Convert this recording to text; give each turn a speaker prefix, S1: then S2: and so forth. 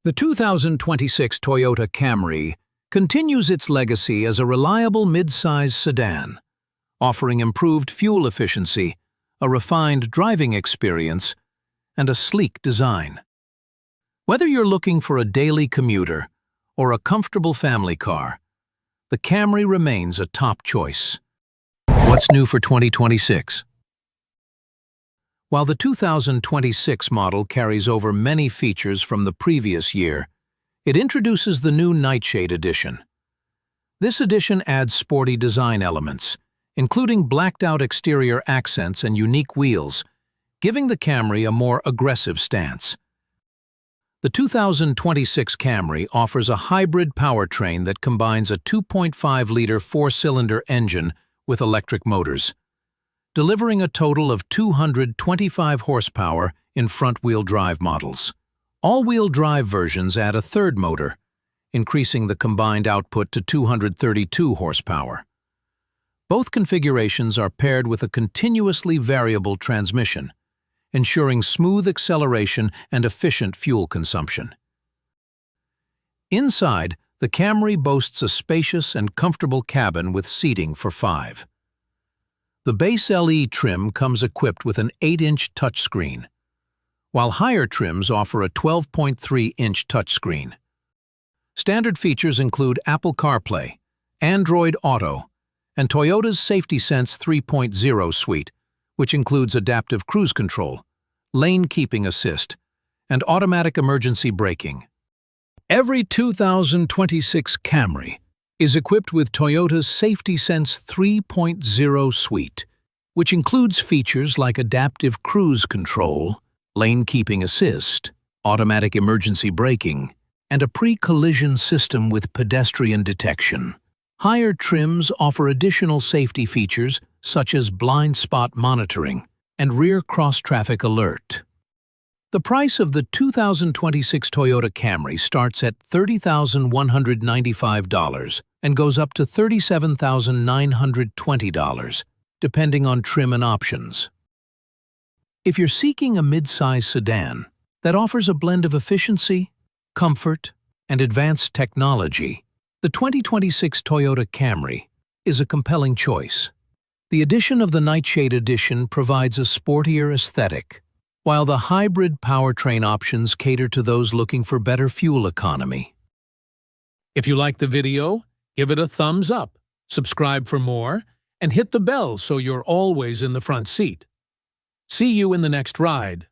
S1: The 2026 Toyota Camry continues its legacy as a reliable midsize sedan, offering improved fuel efficiency, a refined driving experience, and a sleek design. Whether you're looking for a daily commuter or a comfortable family car, the Camry remains a top choice. What's new for 2026? While the 2026 model carries over many features from the previous year, it introduces the new Nightshade Edition. This edition adds sporty design elements, including blacked-out exterior accents and unique wheels, giving the Camry a more aggressive stance. The 2026 Camry offers a hybrid powertrain that combines a 2.5-liter four-cylinder engine with electric motors, delivering a total of 225 horsepower in front-wheel drive models. All-wheel drive versions add a third motor, increasing the combined output to 232 horsepower. Both configurations are paired with a continuously variable transmission, ensuring smooth acceleration and efficient fuel consumption. Inside, the Camry boasts a spacious and comfortable cabin with seating for 5. The base LE trim comes equipped with an 8-inch touchscreen, while higher trims offer a 12.3-inch touchscreen. Standard features include Apple CarPlay, Android Auto, and Toyota's Safety Sense 3.0 suite, which includes adaptive cruise control, lane keeping assist, and automatic emergency braking. Every 2026 Camry is equipped with Toyota's Safety Sense 3.0 suite, which includes features like adaptive cruise control, lane keeping assist, automatic emergency braking, and a pre-collision system with pedestrian detection. Higher trims offer additional safety features such as blind spot monitoring and rear cross-traffic alert. The price of the 2026 Toyota Camry starts at $30,195 and goes up to $37,920, depending on trim and options. If you're seeking a mid-size sedan that offers a blend of efficiency, comfort, and advanced technology, the 2026 Toyota Camry is a compelling choice. The addition of the Nightshade Edition provides a sportier aesthetic, while the hybrid powertrain options cater to those looking for better fuel economy. If you like the video, give it a thumbs up, subscribe for more, and hit the bell so you're always in the front seat. See you in the next ride.